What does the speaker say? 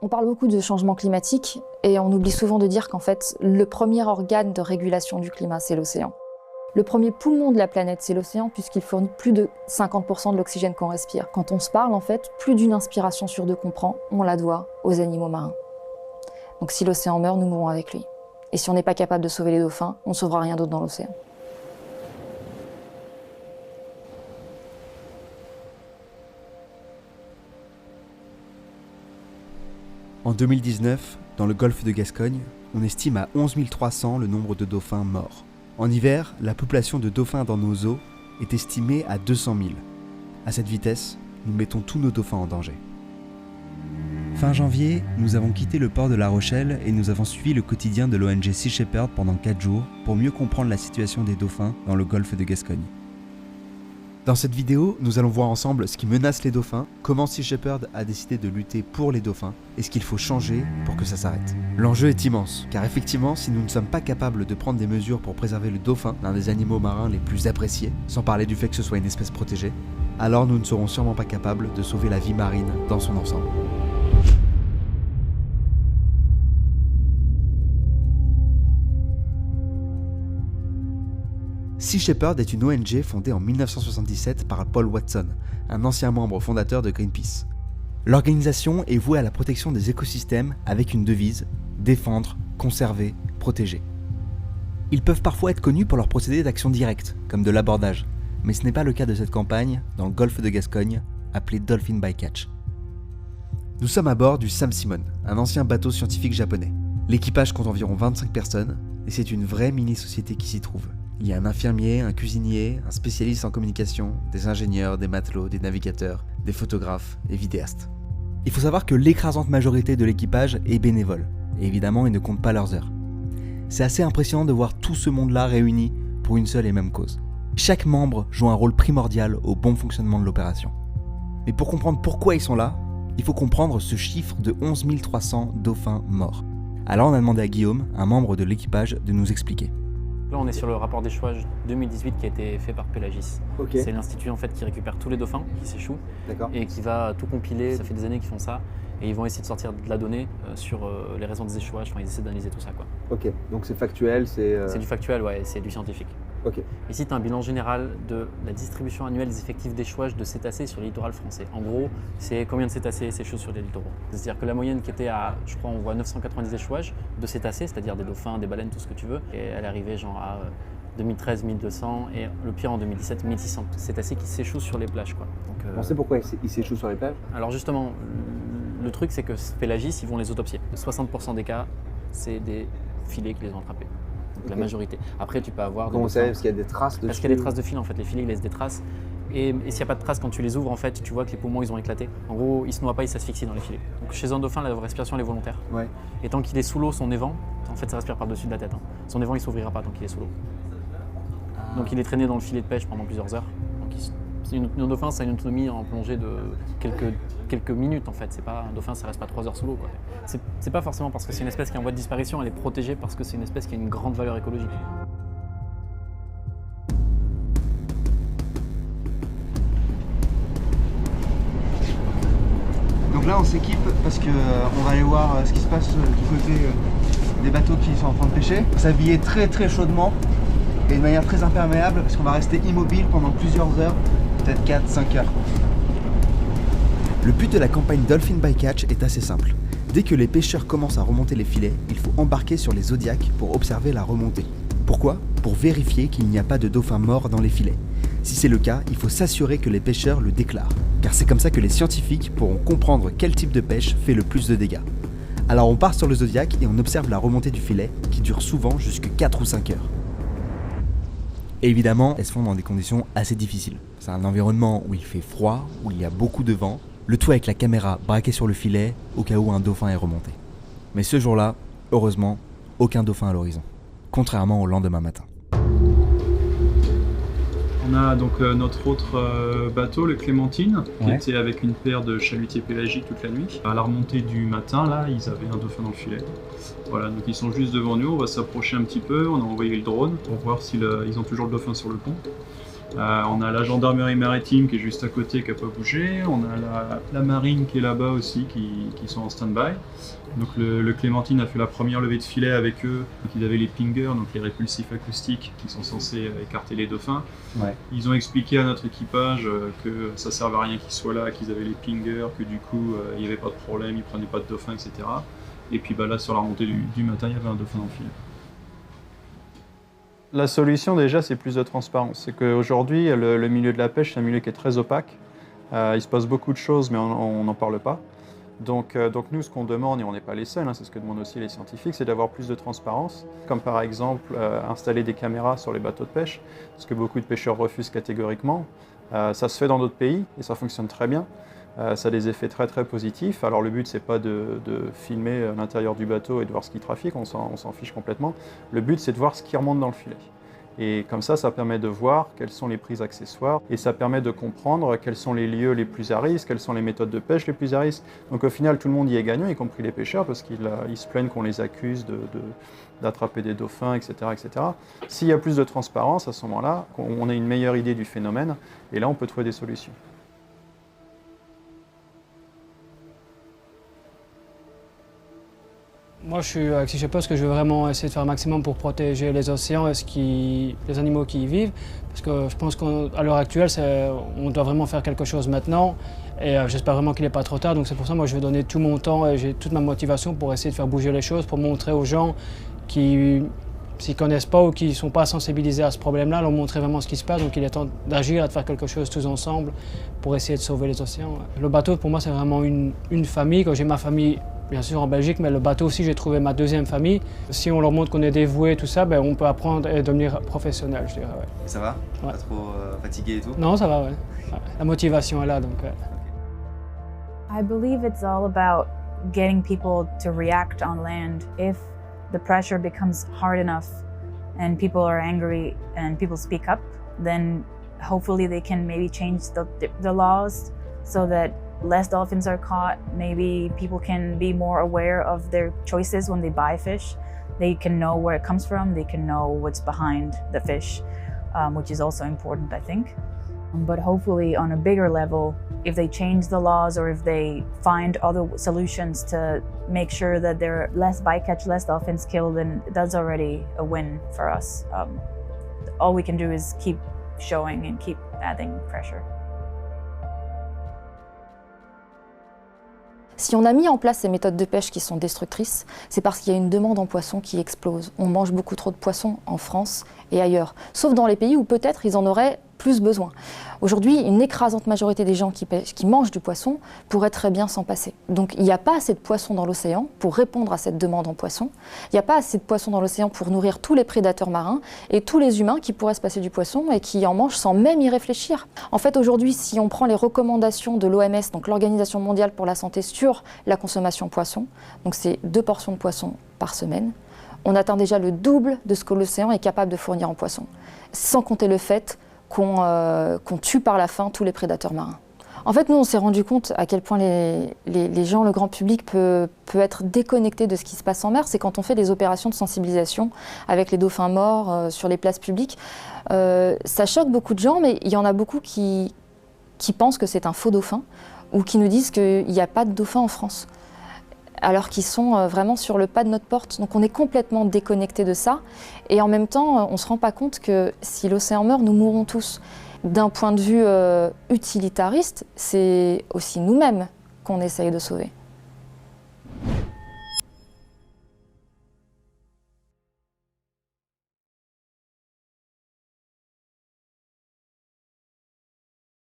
On parle beaucoup de changement climatique et on oublie souvent de dire qu'en fait, le premier organe de régulation du climat, c'est l'océan. Le premier poumon de la planète, c'est l'océan, puisqu'il fournit plus de 50% de l'oxygène qu'on respire. Quand on se parle, en fait, plus d'une inspiration sur deux qu'on prend, on la doit aux animaux marins. Donc si l'océan meurt, nous mourrons avec lui. Et si on n'est pas capable de sauver les dauphins, on ne sauvera rien d'autre dans l'océan. En 2019, dans le golfe de Gascogne, on estime à 11 300 le nombre de dauphins morts. En hiver, la population de dauphins dans nos eaux est estimée à 200 000. À cette vitesse, nous mettons tous nos dauphins en danger. Fin janvier, nous avons quitté le port de La Rochelle et nous avons suivi le quotidien de l'ONG Sea Shepherd pendant 4 jours pour mieux comprendre la situation des dauphins dans le golfe de Gascogne. Dans cette vidéo, nous allons voir ensemble ce qui menace les dauphins, comment Sea Shepherd a décidé de lutter pour les dauphins et ce qu'il faut changer pour que ça s'arrête. L'enjeu est immense, car effectivement, si nous ne sommes pas capables de prendre des mesures pour préserver le dauphin, l'un des animaux marins les plus appréciés, sans parler du fait que ce soit une espèce protégée, alors nous ne serons sûrement pas capables de sauver la vie marine dans son ensemble. Sea Shepherd est une ONG fondée en 1977 par Paul Watson, un ancien membre fondateur de Greenpeace. L'organisation est vouée à la protection des écosystèmes avec une devise « Défendre, conserver, protéger ». Ils peuvent parfois être connus pour leurs procédés d'action directe, comme de l'abordage, mais ce n'est pas le cas de cette campagne dans le golfe de Gascogne, appelée Dolphin Bycatch. Nous sommes à bord du Sam Simon, un ancien bateau scientifique japonais. L'équipage compte environ 25 personnes, et c'est une vraie mini-société qui s'y trouve. Il y a un infirmier, un cuisinier, un spécialiste en communication, des ingénieurs, des matelots, des navigateurs, des photographes et vidéastes. Il faut savoir que l'écrasante majorité de l'équipage est bénévole, et évidemment ils ne comptent pas leurs heures. C'est assez impressionnant de voir tout ce monde-là réuni pour une seule et même cause. Chaque membre joue un rôle primordial au bon fonctionnement de l'opération. Mais pour comprendre pourquoi ils sont là, il faut comprendre ce chiffre de 11 300 dauphins morts. Alors on a demandé à Guillaume, un membre de l'équipage, de nous expliquer. Là, on est sur le rapport d'échouage 2018 qui a été fait par Pélagis. Okay. C'est l'institut en fait qui récupère tous les dauphins qui s'échouent et qui va tout compiler. Ça fait des années qu'ils font ça et ils vont essayer de sortir de la donnée sur les raisons des échouages. Enfin, ils essaient d'analyser tout ça, quoi. Ok, donc c'est factuel, C'est du factuel, ouais, c'est du scientifique. Ok. Ici, tu as un bilan général de la distribution annuelle des effectifs d'échouage de cétacés sur le littoral français. En gros, c'est combien de cétacés s'échouent sur les littoraux. C'est-à-dire que la moyenne qui était à, je crois, on voit 990 échouages de cétacés, c'est-à-dire des dauphins, des baleines, tout ce que tu veux. Et elle est arrivée genre à 2013, 1200 et le pire en 2017, 1600 cétacés qui s'échouent sur les plages, quoi. Donc, on sait pourquoi ils s'échouent sur les plages? Alors justement, le truc c'est que Pélagis, ils vont les autopsier. 60% des cas, c'est des filets qui les ont attrapés. Donc, la majorité. Après, tu peux avoir... Comment vous savez? Parce qu'il y a des traces dessus? Parce qu'il y a des traces de fil, en fait. Les filets, ils laissent des traces. Et s'il n'y a pas de traces, quand tu les ouvres, en fait, tu vois que les poumons, ils ont éclaté. En gros, ils ne se noient pas, ils s'asphyxient dans les filets. Donc chez un dauphin, la respiration, elle est volontaire. Ouais. Et tant qu'il est sous l'eau, son évent, en fait, ça respire par-dessus de la tête. Hein. Son évent, il ne s'ouvrira pas tant qu'il est sous l'eau. Donc il est traîné dans le filet de pêche pendant plusieurs heures. Donc, un dauphin, ça a une autonomie en plongée de quelques minutes en fait. C'est pas un dauphin, ça reste pas 3 heures sous l'eau, quoi. C'est pas forcément parce que c'est une espèce qui est en voie de disparition, elle est protégée parce que c'est une espèce qui a une grande valeur écologique. Donc là on s'équipe parce qu'on va aller voir ce qui se passe du côté des bateaux qui sont en train de pêcher. S'habiller très très chaudement et de manière très imperméable parce qu'on va rester immobile pendant plusieurs heures, peut-être 4-5 heures. Le but de la campagne Dolphin Bycatch est assez simple. Dès que les pêcheurs commencent à remonter les filets, il faut embarquer sur les Zodiacs pour observer la remontée. Pourquoi? Pour vérifier qu'il n'y a pas de dauphins morts dans les filets. Si c'est le cas, il faut s'assurer que les pêcheurs le déclarent, car c'est comme ça que les scientifiques pourront comprendre quel type de pêche fait le plus de dégâts. Alors on part sur le Zodiac et on observe la remontée du filet, qui dure souvent jusqu'à 4 ou 5 heures. Et évidemment, elles se font dans des conditions assez difficiles. C'est un environnement où il fait froid, où il y a beaucoup de vent, le tout avec la caméra braquée sur le filet au cas où un dauphin est remonté. Mais ce jour-là, heureusement, aucun dauphin à l'horizon, contrairement au lendemain matin. On a donc notre autre bateau, le Clémentine, qui Ouais. était avec une paire de chalutiers pélagiques toute la nuit. À la remontée du matin, là, ils avaient un dauphin dans le filet. Voilà, donc ils sont juste devant nous, on va s'approcher un petit peu, on a envoyé le drone pour voir s'ils ont toujours le dauphin sur le pont. On a la gendarmerie maritime qui est juste à côté, qui n'a pas bougé. On a la marine qui est là-bas aussi, qui sont en stand-by. Donc le Clémentine a fait la première levée de filet avec eux. Donc ils avaient les pingers, donc les répulsifs acoustiques qui sont censés écarter les dauphins. Ouais. Ils ont expliqué à notre équipage que ça ne servait à rien qu'ils soient là, qu'ils avaient les pingers, que du coup il n'y avait pas de problème, ils ne prenaient pas de dauphins, etc. Et puis là sur la remontée du matin, il y avait un dauphin dans le filet. La solution déjà, c'est plus de transparence. C'est qu'aujourd'hui, le milieu de la pêche, c'est un milieu qui est très opaque. Il se passe beaucoup de choses, mais on n'en parle pas. Donc nous, ce qu'on demande, et on n'est pas les seuls, c'est ce que demandent aussi les scientifiques, c'est d'avoir plus de transparence. Comme par exemple, installer des caméras sur les bateaux de pêche, ce que beaucoup de pêcheurs refusent catégoriquement. Ça se fait dans d'autres pays, et ça fonctionne très bien. Ça a des effets très très positifs. Alors le but, c'est pas de filmer l'intérieur du bateau et de voir ce qui trafique, on s'en fiche complètement. Le but, c'est de voir ce qui remonte dans le filet. Et comme ça permet de voir quelles sont les prises accessoires et ça permet de comprendre quels sont les lieux les plus à risque, quelles sont les méthodes de pêche les plus à risque. Donc au final, tout le monde y est gagnant, y compris les pêcheurs, parce qu'ils se plaignent qu'on les accuse d'attraper des dauphins, etc., etc. S'il y a plus de transparence, à ce moment-là, on a une meilleure idée du phénomène et là, on peut trouver des solutions. Moi, je suis avec Sea Shepherd parce que je veux vraiment essayer de faire un maximum pour protéger les océans et les animaux qui y vivent. Parce que je pense qu'à l'heure actuelle, on doit vraiment faire quelque chose maintenant. Et j'espère vraiment qu'il n'est pas trop tard. Donc c'est pour ça que moi, je vais donner tout mon temps et j'ai toute ma motivation pour essayer de faire bouger les choses, pour montrer aux gens qui s'y connaissent pas ou qui ne sont pas sensibilisés à ce problème-là, leur montrer vraiment ce qui se passe. Donc il est temps d'agir et de faire quelque chose tous ensemble pour essayer de sauver les océans. Le bateau, pour moi, c'est vraiment une famille. Quand j'ai ma famille, bien sûr en Belgique, mais le bateau aussi, j'ai trouvé ma deuxième famille. Si on leur montre qu'on est dévoué, tout ça, on peut apprendre et devenir professionnel, je dirais. Ouais. Et ça va? Ouais. Pas trop fatigué et tout? Non, ça va, ouais. La motivation est là, donc. I believe it's all about getting people to react on land. If the pressure becomes hard enough and people are angry and people speak up, then hopefully they can maybe change the laws so that less dolphins are caught. Maybe people can be more aware of their choices when they buy fish. They can know where it comes from, they can know what's behind the fish, which is also important, I think. But hopefully on a bigger level, if they change the laws or if they find other solutions to make sure that there are less bycatch, less dolphins killed, then that's already a win for us. All we can do is keep showing and keep adding pressure. Si on a mis en place ces méthodes de pêche qui sont destructrices, c'est parce qu'il y a une demande en poissons qui explose. On mange beaucoup trop de poissons en France et ailleurs, sauf dans les pays où peut-être ils en auraient plus besoin. Aujourd'hui, une écrasante majorité des gens qui mangent du poisson pourraient très bien s'en passer. Donc il n'y a pas assez de poissons dans l'océan pour répondre à cette demande en poissons. Il n'y a pas assez de poissons dans l'océan pour nourrir tous les prédateurs marins et tous les humains qui pourraient se passer du poisson et qui en mangent sans même y réfléchir. En fait, aujourd'hui, si on prend les recommandations de l'OMS, donc l'Organisation mondiale pour la santé, sur la consommation poisson, donc c'est 2 portions de poisson par semaine, on atteint déjà le double de ce que l'océan est capable de fournir en poisson, sans compter le fait qu'on tue par la faim tous les prédateurs marins. En fait, nous, on s'est rendu compte à quel point les gens, le grand public peut être déconnecté de ce qui se passe en mer. C'est quand on fait des opérations de sensibilisation avec les dauphins morts sur les places publiques. Ça choque beaucoup de gens, mais il y en a beaucoup qui pensent que c'est un faux dauphin ou qui nous disent qu'il n'y a pas de dauphins en France, alors qu'ils sont vraiment sur le pas de notre porte. Donc on est complètement déconnecté de ça. Et en même temps, on ne se rend pas compte que si l'océan meurt, nous mourrons tous. D'un point de vue utilitariste, c'est aussi nous-mêmes qu'on essaye de sauver.